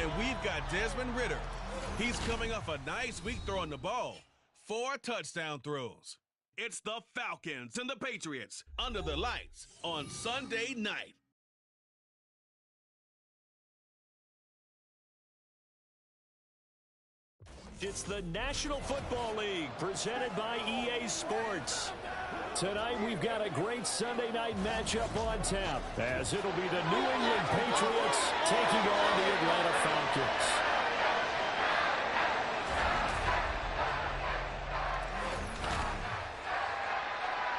And we've got Desmond Ridder. He's coming off a nice week throwing the ball. 4 touchdown throws. It's the Falcons and the Patriots under the lights on Sunday night. It's the National Football League presented by EA Sports. Tonight we've got a great Sunday night matchup on tap, as it'll be the New England Patriots taking on the Atlanta Falcons.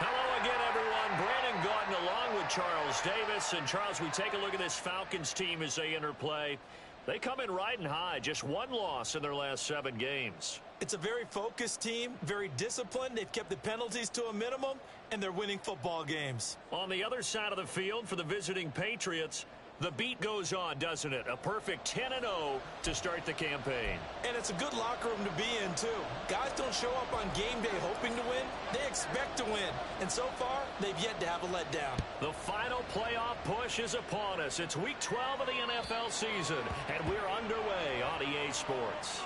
Hello again, everyone. Brandon Gordon along with Charles Davis. And Charles, we take a look at this Falcons team as they enter play. They come in riding high, just 1 loss in their last 7 games. It's a very focused team, very disciplined. They've kept the penalties to a minimum, and they're winning football games. On the other side of the field for the visiting Patriots, the beat goes on, doesn't it? A perfect 10-0 to start the campaign. And it's a good locker room to be in, too. Guys don't show up on game day hoping to win. They expect to win. And so far, they've yet to have a letdown. The final playoff push is upon us. It's Week 12 of the NFL season, and we're underway on EA Sports.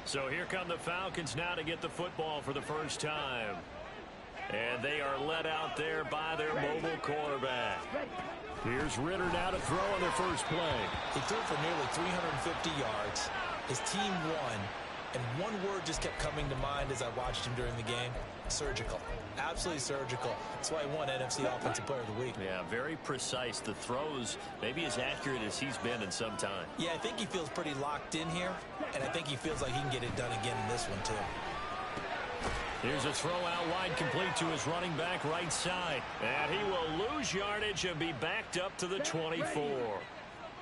So here come the Falcons now to get the football for the first time. And they are led out there by their mobile quarterback. Here's Ridder now to throw on their first play. He threw for nearly 350 yards. His team won. And one word just kept coming to mind as I watched him during the game. Surgical. Absolutely surgical. That's why he won NFC Offensive Player of the Week. Yeah, very precise. The throws maybe as accurate as he's been in some time. Yeah, I think he feels pretty locked in here. And I think he feels like he can get it done again in this one, too. Here's a throw out wide, complete to his running back right side. And he will lose yardage and be backed up to the 24.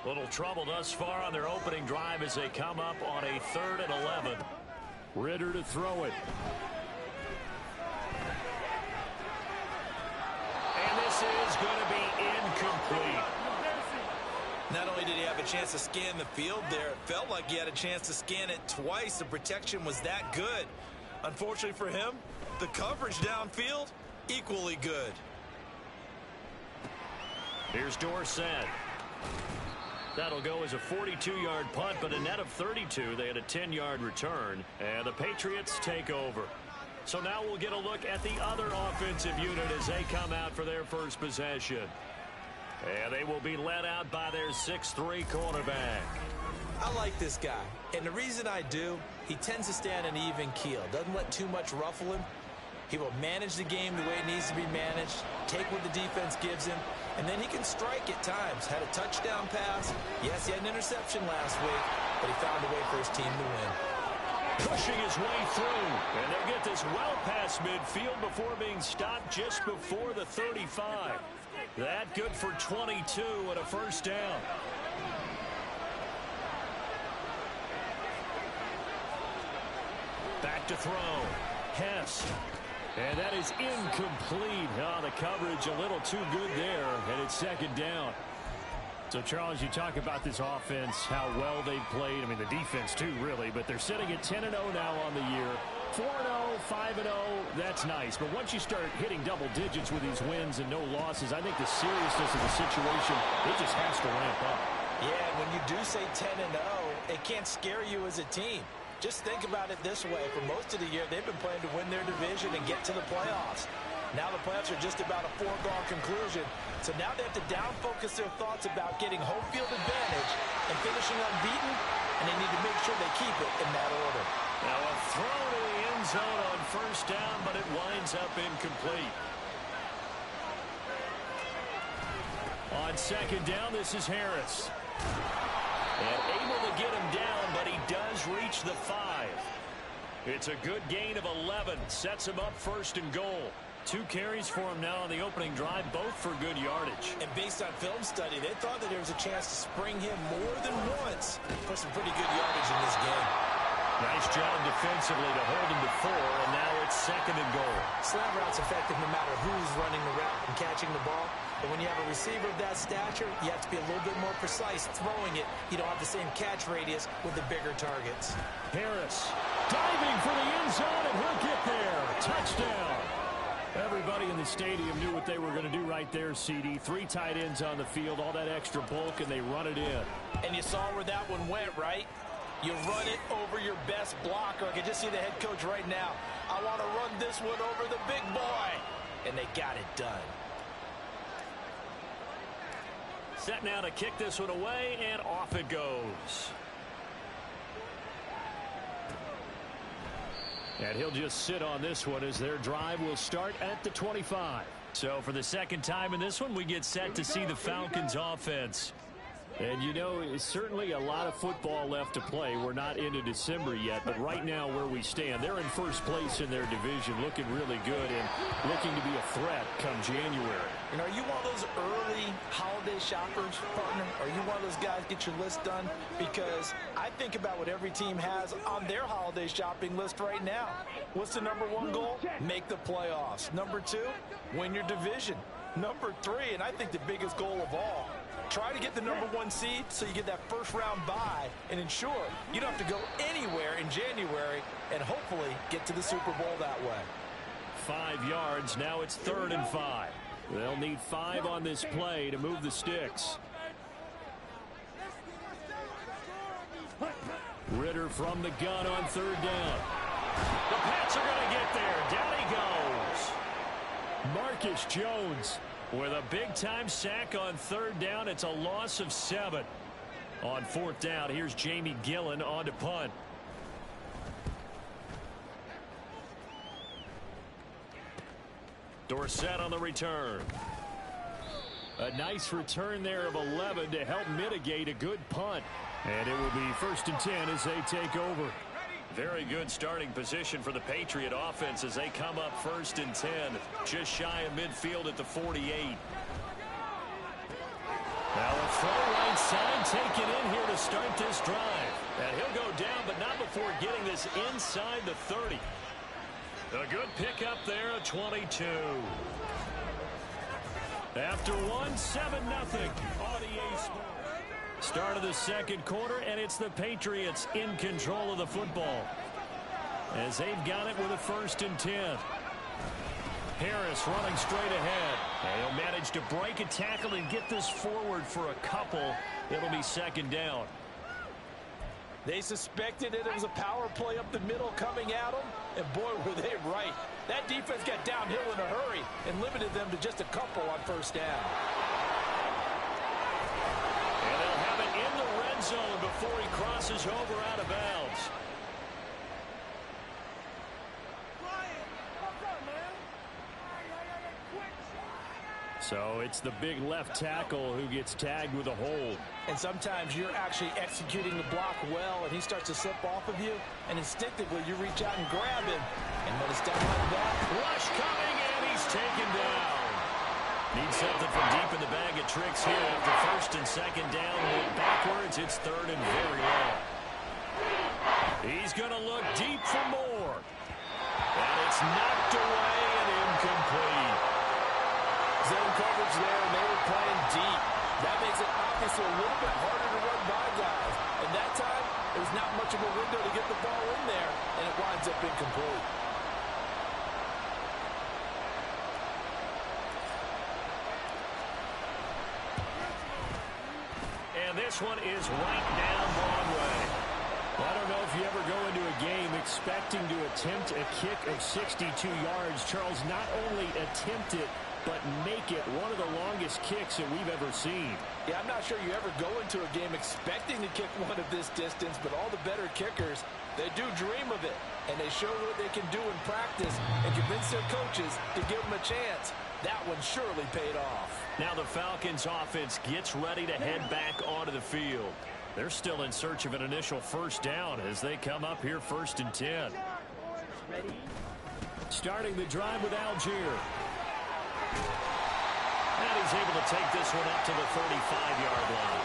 Little trouble thus far on their opening drive as they come up on a 3rd and 11. Ridder to throw it. And this is going to be incomplete. Not only did he have a chance to scan the field there, it felt like he had a chance to scan it twice. The protection was that good. Unfortunately for him, the coverage downfield, equally good. Here's Dorsett. That'll go as a 42-yard punt, but a net of 32. They had a 10-yard return, and the Patriots take over. So now we'll get a look at the other offensive unit as they come out for their first possession. And they will be led out by their 6'3" cornerback. I like this guy, and the reason I do, he tends to stand an even keel. Doesn't let too much ruffle him. He will manage the game the way it needs to be managed, take what the defense gives him, and then he can strike at times. Had a touchdown pass. Yes, he had an interception last week, but he found a way for his team to win. Pushing his way through, and they'll get this well past midfield before being stopped just before the 35. That good for 22 and a first down. Back to throw. Hess. And that is incomplete. Oh, the coverage a little too good there, and it's 2nd down. So, Charles, you talk about this offense, how well they've played. I mean, the defense, too, really. But they're sitting at 10-0 now on the year. 4-0, 5-0, that's nice. But once you start hitting double digits with these wins and no losses, I think the seriousness of the situation, it just has to ramp up. Yeah, when you do say 10-0, it can't scare you as a team. Just think about it this way. For most of the year, they've been playing to win their division and get to the playoffs. Now the playoffs are just about a foregone conclusion. So now they have to down-focus their thoughts about getting home field advantage and finishing unbeaten, and they need to make sure they keep it in that order. Now a throw to the end zone on first down, but it winds up incomplete. On 2nd down, this is Harris. And able to get him down, but he does reach the 5. It's a good gain of 11. Sets him up 1st and goal. 2 carries for him now on the opening drive, both for good yardage. And based on film study, they thought that there was a chance to spring him more than once for some pretty good yardage in this game. Nice job defensively to hold him to 4, and now it's 2nd and goal. Slant route's effective no matter who's running the route and catching the ball. But when you have a receiver of that stature, you have to be a little bit more precise throwing it. You don't have the same catch radius with the bigger targets. Harris diving for the end zone, and he'll get there. Touchdown. Everybody in the stadium knew what they were going to do right there, CD. 3 tight ends on the field, all that extra bulk, and they run it in. And you saw where that one went, right? You run it over your best blocker. I can just see the head coach right now. I want to run this one over the big boy. And they got it done. Set now to kick this one away, and off it goes. And he'll just sit on this one as their drive will start at the 25. So for the second time in this one, we get set to see the Falcons offense. And, you know, it's certainly a lot of football left to play. We're not into December yet, but right now where we stand, they're in first place in their division, looking really good and looking to be a threat come January. And are you one of those early holiday shoppers, partner? Are you one of those guys get your list done? Because I think about what every team has on their holiday shopping list right now. What's the #1 goal? Make the playoffs. #2, win your division. #3, and I think the biggest goal of all, try to get the #1 seed so you get that first-round bye and ensure you don't have to go anywhere in January and hopefully get to the Super Bowl that way. 5 yards. Now it's 3rd and 5. They'll need 5 on this play to move the sticks. Ritter from the gun on 3rd down. The Pats are going to get there. Down he goes. Marcus Jones with a big-time sack on 3rd down. It's a loss of 7. On 4th down, here's Jamie Gillen on to punt. Dorsett on the return. A nice return there of 11 to help mitigate a good punt. And it will be 1st and 10 as they take over. Very good starting position for the Patriot offense as they come up 1st and 10. Just shy of midfield at the 48. Now a throw right side taken in here to start this drive. And he'll go down, but not before getting this inside the 30. A good pickup there, a 22. After 1, 7-0. Start of the second quarter, and it's the Patriots in control of the football as they've got it with a 1st and 10. Harris running straight ahead. And he'll manage to break a tackle and get this forward for a couple. It'll be 2nd down. They suspected it was a power play up the middle coming at them, and boy, were they right. That defense got downhill in a hurry and limited them to just a couple on 1st down. And they'll have it in the red zone before he crosses over out of bounds. So it's the big left tackle who gets tagged with a hold. And sometimes you're actually executing the block well, and he starts to slip off of you, and instinctively you reach out and grab him. And when it's done like that, rush coming, and he's taken down. Needs something from deep in the bag of tricks here after 1st and 2nd down. Went backwards. It's 3rd and very long. He's going to look deep for more. And it's knocked away and incomplete. Zone coverage there, and they were playing deep. That makes it obviously a little bit harder to run by guys. And that time, there's not much of a window to get the ball in there, and it winds up incomplete. And this one is right down Broadway. I don't know if you ever go into a game expecting to attempt a kick of 62 yards. Charles, not only attempt it, but make it one of the longest kicks that we've ever seen. Yeah, I'm not sure you ever go into a game expecting to kick one of this distance, but all the better kickers, they do dream of it, and they show what they can do in practice and convince their coaches to give them a chance. That one surely paid off. Now the Falcons offense gets ready to head back onto the field. They're still in search of an initial 1st down as they come up here 1st and 10. Starting the drive with Algier. And he's able to take this one up to the 35-yard line.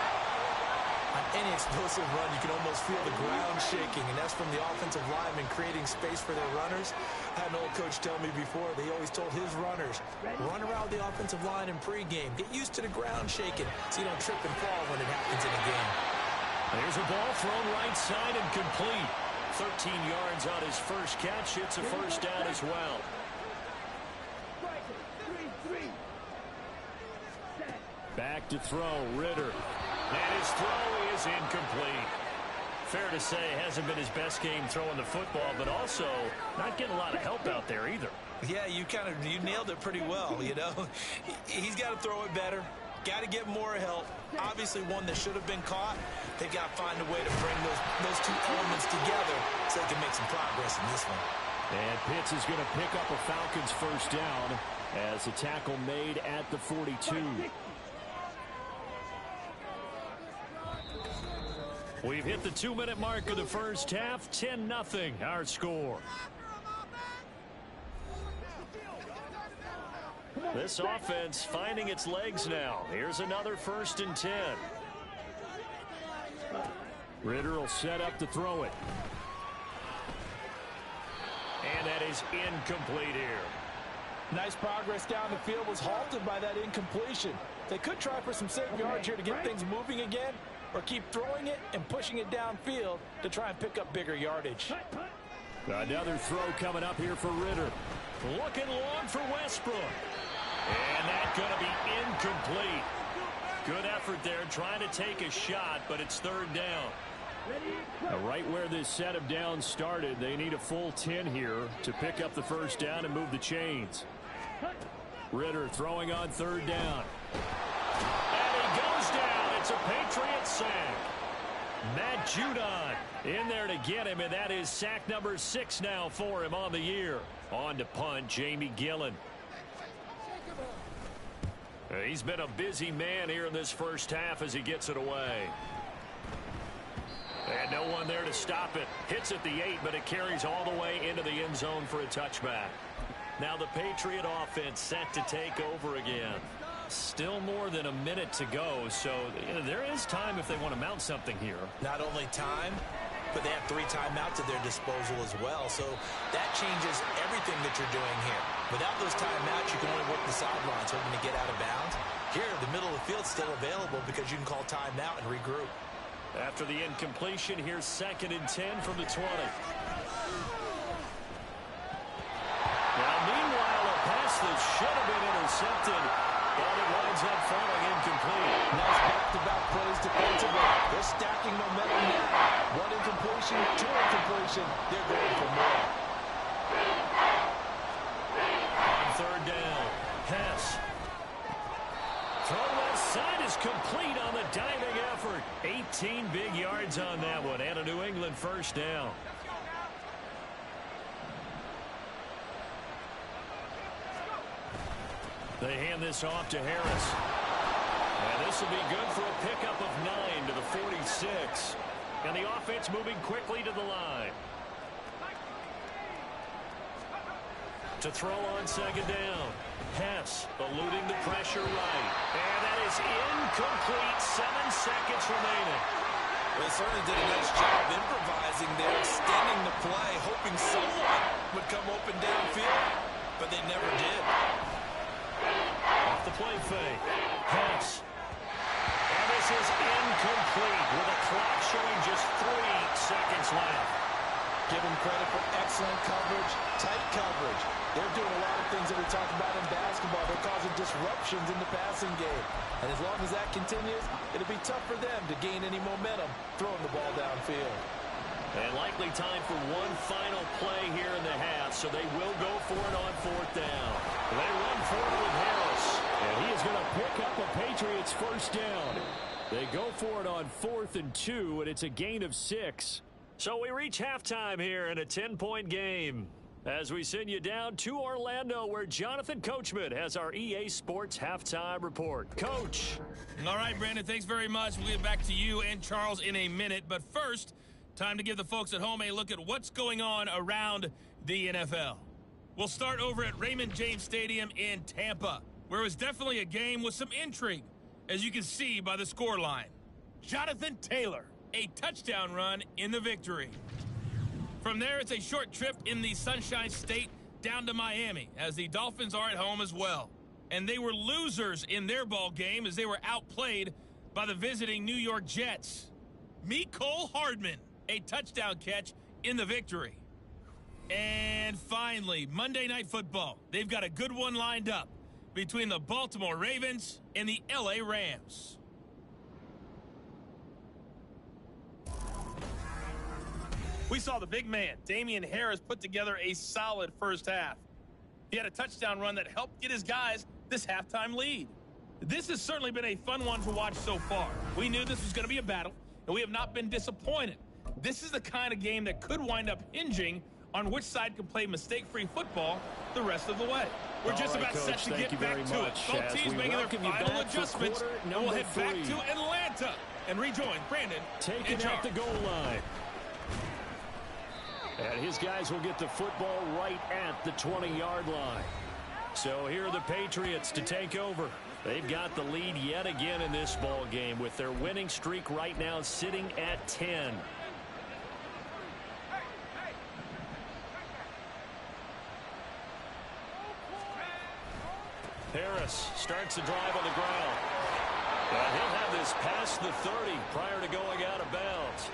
On any explosive run, you can almost feel the ground shaking, and that's from the offensive linemen creating space for their runners. I had an old coach tell me before, they always told his runners, run around the offensive line in pregame. Get used to the ground shaking so you don't trip and fall when it happens in a game. There's a ball thrown right side and complete. 13 yards on his first catch. It's a 1st down as well. Back to throw, Ritter. And his throw is incomplete. Fair to say, hasn't been his best game throwing the football, but also not getting a lot of help out there either. Yeah, you nailed it pretty well, you know. He's got to throw it better. Got to get more help. Obviously one that should have been caught. They've got to find a way to bring those two elements together so they can make some progress in this one. And Pitts is going to pick up a Falcons first down as a tackle made at the 42. We've hit the 2-minute mark of the first half. 10-0 our score. This offense finding its legs now. Here's another 1st and 10. Ritter will set up to throw it. And that is incomplete here. Nice progress down the field was halted by that incompletion. They could try for some safe yards here to get things moving again, or keep throwing it and pushing it downfield to try and pick up bigger yardage. Another throw coming up here for Ritter. Looking long for Westbrook. And that's going to be incomplete. Good effort there trying to take a shot, but it's 3rd down. Now, right where this set of downs started, they need a full 10 here to pick up the first down and move the chains. Ritter throwing on 3rd down. And he goes down. It's a Patriots sack. Matt Judon in there to get him, and that is sack number 6 now for him on the year. On to punt, Jamie Gillen. He's been a busy man here in this first half as he gets it away. And no one there to stop it. Hits at the 8, but it carries all the way into the end zone for a touchback. Now the Patriot offense set to take over again. Still more than a minute to go, so there is time if they want to mount something here. Not only time, but they have 3 timeouts at their disposal as well, so that changes everything that you're doing here. Without those timeouts, you can only work the sidelines hoping to get out of bounds. Here, the middle of the field's still available because you can call timeout and regroup. After the incompletion, here's 2nd and 10 from the 20. Now, meanwhile, a pass that should have been intercepted, but it winds up falling incomplete. Nice back-to-back plays defensively. They're stacking momentum now. 1 incompletion, 2 incompletion. They're going for more. On 3rd down, pass. Throw left side is complete on the diving effort. 18 big yards on that one, and a New England first down. They hand this off to Harris. And this will be good for a pickup of 9 to the 46. And the offense moving quickly to the line. To throw on 2nd down. Hess eluding the pressure right. And that is incomplete. 7 seconds remaining. Well, they certainly did a nice job improvising there, extending the play, hoping someone would come open downfield, but they never did. Off the play fake. Hess. And this is incomplete with a clock showing just 3 seconds left. Give them credit for excellent coverage, tight coverage. They're doing a lot of things that we talk about in basketball. They're causing disruptions in the passing game. And as long as that continues, it'll be tough for them to gain any momentum throwing the ball downfield. And likely time for one final play here in the half, so they will go for it on 4th down. They run for it with Harris, and he is going to pick up a Patriots first down. They go for it on 4th and 2, and it's a gain of 6. So we reach halftime here in a 10-point game as we send you down to Orlando, where Jonathan Coachman has our EA Sports halftime report. Coach. All right, Brandon, thanks very much. We'll get back to you and Charles in a minute. But first, time to give the folks at home a look at what's going on around the NFL. We'll start over at Raymond James Stadium in Tampa, where it was definitely a game with some intrigue, as you can see by the scoreline. Jonathan Taylor, a touchdown run in the victory. From there, it's a short trip in the Sunshine State down to Miami, as the Dolphins are at home as well. And they were losers in their ball game as they were outplayed by the visiting New York Jets. Mecole Hardman, a touchdown catch in the victory. And finally, Monday Night Football. They've got a good one lined up between the Baltimore Ravens and the LA Rams. We saw the big man, Damian Harris, put together a solid first half. He had a touchdown run that helped get his guys this halftime lead. This has certainly been a fun one to watch so far. We knew this was going to be a battle, and we have not been disappointed. This is the kind of game that could wind up hinging on which side can play mistake-free football the rest of the way. We're just about set to get back to it. Both teams making their final adjustments, and we'll head back to Atlanta and rejoin Brandon taking out the goal line. And his guys will get the football right at the 20-yard line. So here are the Patriots to take over. They've got the lead yet again in this ball game with their winning streak right now sitting at 10. Harris starts the drive on the ground. He'll have this past the 30 prior to going out of bounds.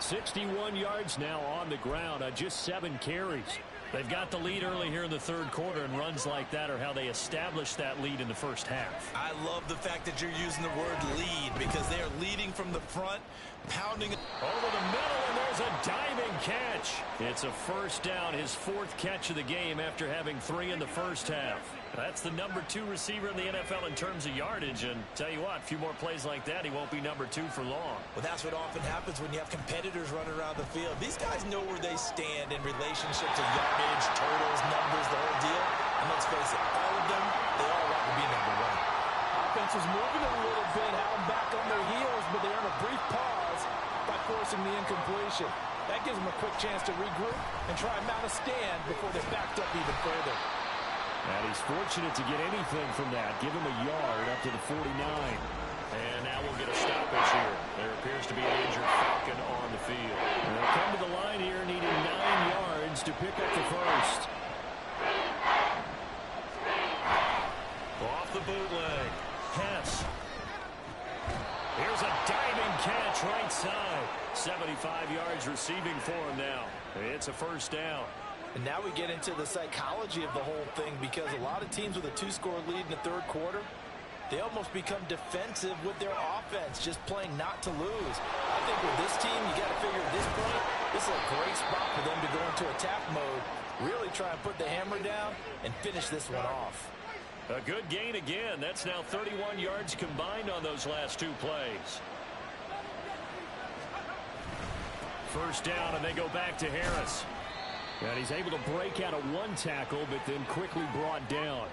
61 yards now on the ground on just 7 carries. They've got the lead early here in the third quarter, and runs like that are how they establish that lead in the first half. I love the fact that you're using the word lead because they are leading from the front, pounding over the middle, and there's a diving catch. It's a first down, his 4th catch of the game after having 3 in the first half. That's the number 2 receiver in the NFL in terms of yardage, and tell you what, a few more plays like that, he won't be number 2 for long. Well, that's what often happens when you have competitors running around the field. These guys know where they stand in relationship to yardage, totals, numbers, the whole deal. And let's face it, all of them, they all want to be number 1. Offense was moving a little bit, had them back on their heels, but they earned a brief pause by forcing the incompletion. That gives them a quick chance to regroup and try and mount a stand before they're backed up even further. And he's fortunate to get anything from that. Give him a yard up to the 49. And now we'll get a stoppage here. There appears to be an injured Falcon on the field. And they'll come to the line here needing 9 yards to pick up the first. Off the bootleg. Hess. Here's a diving catch right side. 75 yards receiving for him now. It's a first down. And now we get into the psychology of the whole thing because a lot of teams with a 2-score lead in the third quarter, they almost become defensive with their offense, just playing not to lose. I think with this team, you got to figure at this point, this is a great spot for them to go into attack mode, really try and put the hammer down and finish this one off. A good gain again. That's now 31 yards combined on those last 2 plays. First down, and they go back to Harris. And he's able to break out of 1 tackle, but then quickly brought down.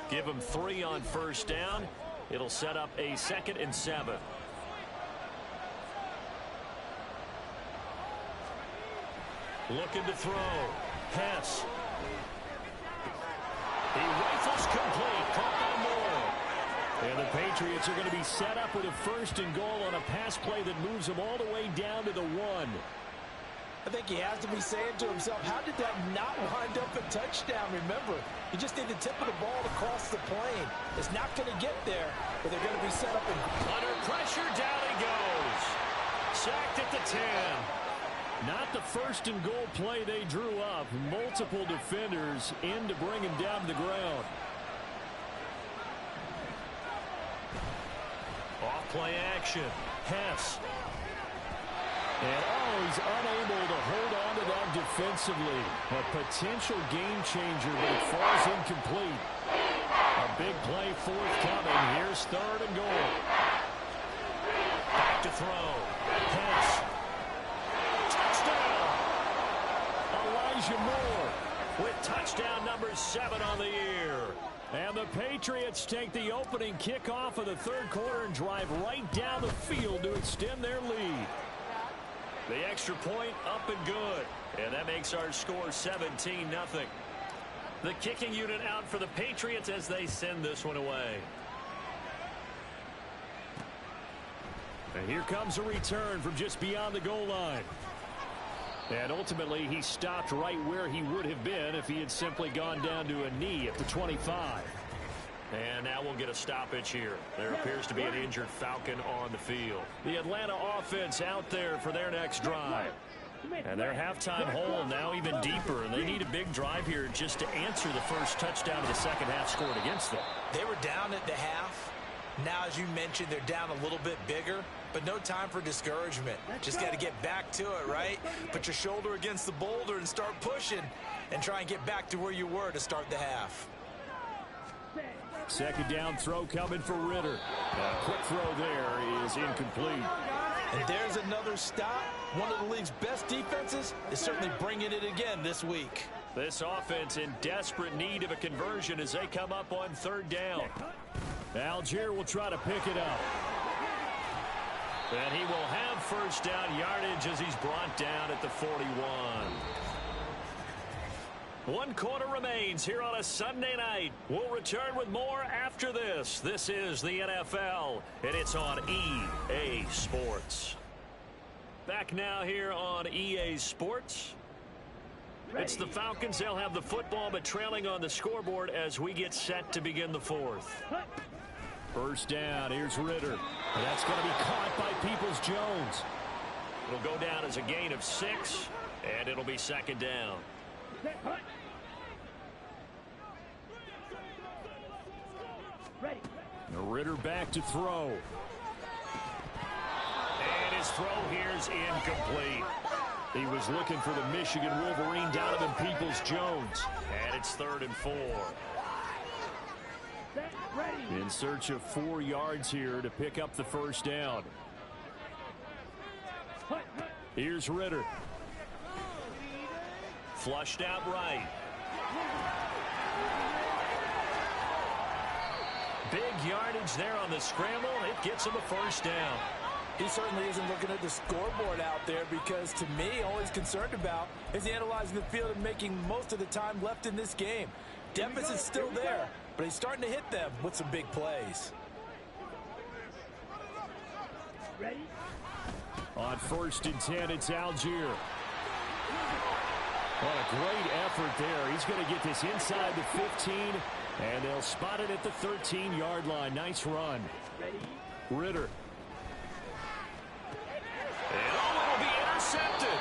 Give him 3 on first down. It'll set up a 2nd and 7. Looking to throw. Hess. He rifles complete. Caught by Moore. And the Patriots are going to be set up with a 1st and goal on a pass play that moves them all the way down to the 1. I think he has to be saying to himself, how did that not wind up a touchdown? Remember, you just need the tip of the ball to cross the plane. It's not going to get there, but they're going to be set up. Under pressure, down he goes. Sacked at the 10. Not the 1st and goal play they drew up. Multiple defenders in to bring him down to the ground. Off play action. Hess. And he's unable to hold on to that defensively. A potential game changer, but it falls incomplete. A big play forthcoming. Here's 3rd and goal. Back to throw. Hess. Touchdown. Elijah Moore with touchdown number 7 on the year. And the Patriots take the opening kickoff of the third quarter and drive right down the field to extend their lead. The extra point up and good. And that makes our score 17-0. The kicking unit out for the Patriots as they send this one away. And here comes a return from just beyond the goal line. And ultimately, he stopped right where he would have been if he had simply gone down to a knee at the 25. And now we'll get a stoppage here. There appears to be an injured Falcon on the field. The Atlanta offense out there for their next drive. And their halftime hole now even deeper, and they need a big drive here just to answer the first touchdown of the second half scored against them. They were down at the half. Now, as you mentioned, they're down a little bit bigger, but no time for discouragement. Just got to get back to it, right? Put your shoulder against the boulder and start pushing and try and get back to where you were to start the half. Second down throw coming for Ritter. A quick throw there is incomplete. And there's another stop. One of the league's best defenses is certainly bringing it again this week. This offense in desperate need of a conversion as they come up on third down. Algier will try to pick it up. And he will have first down yardage as he's brought down at the 41. 1 quarter remains here on a Sunday night. We'll return with more after this. This is the NFL, and it's on EA Sports. Back now here on EA Sports. It's the Falcons. They'll have the football, but trailing on the scoreboard as we get set to begin the fourth. First down. Here's Ritter. And that's going to be caught by Peoples-Jones. It'll go down as a gain of 6, and it'll be second down. Ready. Ritter back to throw. And his throw here's incomplete. He was looking for the Michigan Wolverine Donovan Peoples-Jones. And it's 3rd and 4. In search of 4 yards here to pick up the first down. Here's Ritter. Flushed out right. Big yardage there on the scramble. It gets him a first down. He certainly isn't looking at the scoreboard out there because, to me, all he's concerned about is analyzing the field and making most of the time left in this game. Deficit's still there, but he's starting to hit them with some big plays. Ready. On 1st and 10, it's Algier. What a great effort there. He's going to get this inside the 15, and they'll spot it at the 13-yard line. Nice run. Ready. Ritter. And it'll be intercepted.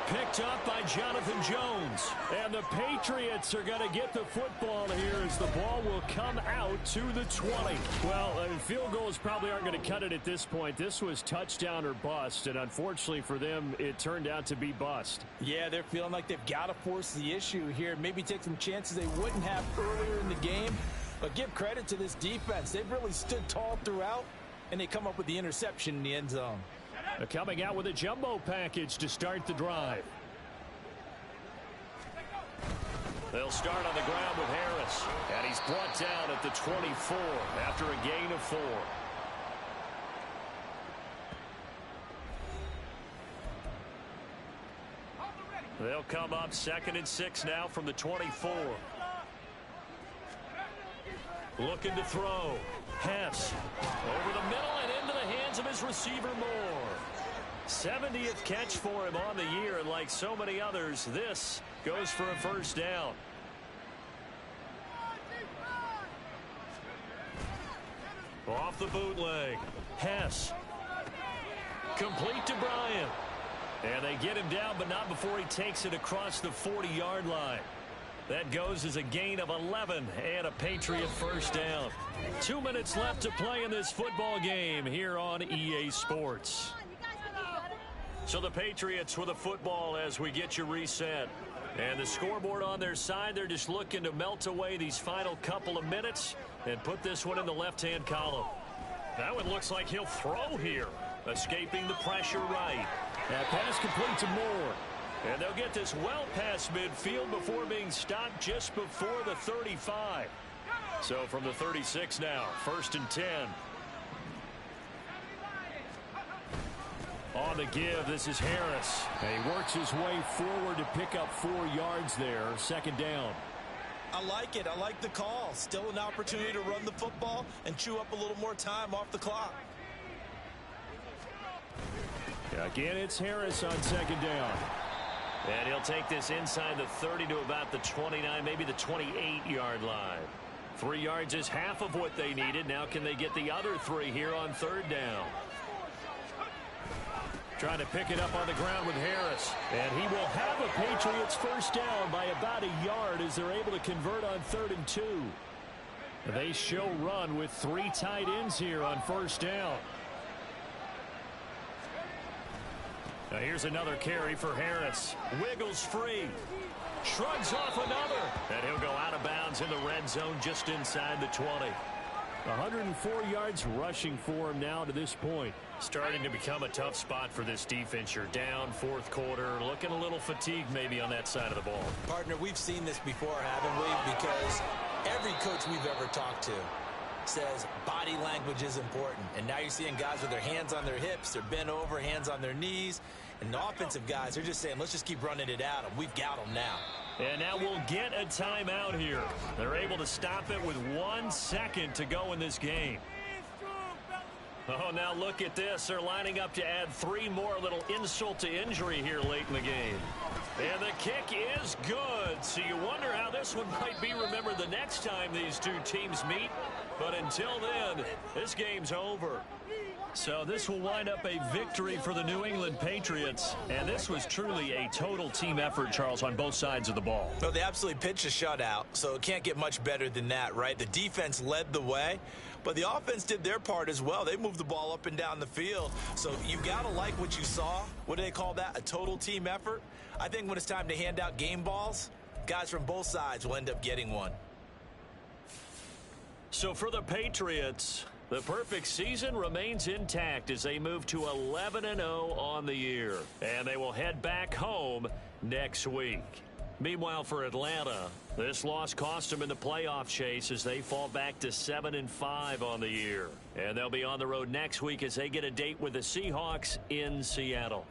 Picked up by Jonathan Jones. And the Patriots are going to get the football here as the ball will come out to the 20. Well, field goals probably aren't going to cut it at this point. This was touchdown or bust, and unfortunately for them, it turned out to be bust. Yeah, they're feeling like they've got to force the issue here. Maybe take some chances they wouldn't have earlier in the game. But give credit to this defense. They've really stood tall throughout, and they come up with the interception in the end zone. Coming out with a jumbo package to start the drive. They'll start on the ground with Harris. And he's brought down at the 24 after a gain of 4. They'll come up 2nd and 6 now from the 24. Looking to throw. Hess over the middle and into the hands of his receiver Moore. 70th catch for him on the year, and like so many others, this goes for a first down. Off the bootleg. Hess. Complete to Bryant. And they get him down, but not before he takes it across the 40-yard line. That goes as a gain of 11 and a Patriot first down. 2 minutes left to play in this football game here on EA Sports. So the Patriots with a football as we get you reset. And the scoreboard on their side, they're just looking to melt away these final couple of minutes and put this one in the left-hand column. That one looks like he'll throw here, escaping the pressure right. That pass complete to Moore. And they'll get this well past midfield before being stopped just before the 35. So from the 36 now, 1st and 10. On the give, this is Harris. And he works his way forward to pick up 4 yards there, 2nd down. I like it. I like the call. Still an opportunity to run the football and chew up a little more time off the clock. Again, it's Harris on 2nd down. And he'll take this inside the 30 to about the 29, maybe the 28-yard line. 3 yards is half of what they needed. Now can they get the other 3 here on 3rd down? trying to pick it up on the ground with Harris. And he will have a Patriots first down by about a yard as they're able to convert on 3rd and 2. They show run with 3 tight ends here on first down. Now here's another carry for Harris. Wiggles free. Shrugs off another. And he'll go out of bounds in the red zone just inside the 20. 104 yards rushing for him now to this point. Starting to become a tough spot for this defense. You're down 4th quarter. Looking a little fatigued maybe on that side of the ball. Partner, we've seen this before, haven't we? Because every coach we've ever talked to says body language is important. And now you're seeing guys with their hands on their hips. They're bent over, hands on their knees. And the offensive guys, they're just saying, let's just keep running it at them. We've got them now. And now we'll get a timeout here. They're able to stop it with 1 second to go in this game. Oh, now look at this. They're lining up to add 3 more, little insult to injury here late in the game. And the kick is good. So you wonder how this one might be remembered the next time these two teams meet. But until then, this game's over. So this will wind up a victory for the New England Patriots. And this was truly a total team effort, Charles, on both sides of the ball. Well, they absolutely pitched a shutout, so it can't get much better than that, right? The defense led the way, but the offense did their part as well. They moved the ball up and down the field. So you've got to like what you saw. What do they call that? A total team effort? I think when it's time to hand out game balls, guys from both sides will end up getting one. So for the Patriots, the perfect season remains intact as they move to 11-0 on the year. And they will head back home next week. Meanwhile, for Atlanta, this loss cost them in the playoff chase as they fall back to 7-5 on the year. And they'll be on the road next week as they get a date with the Seahawks in Seattle.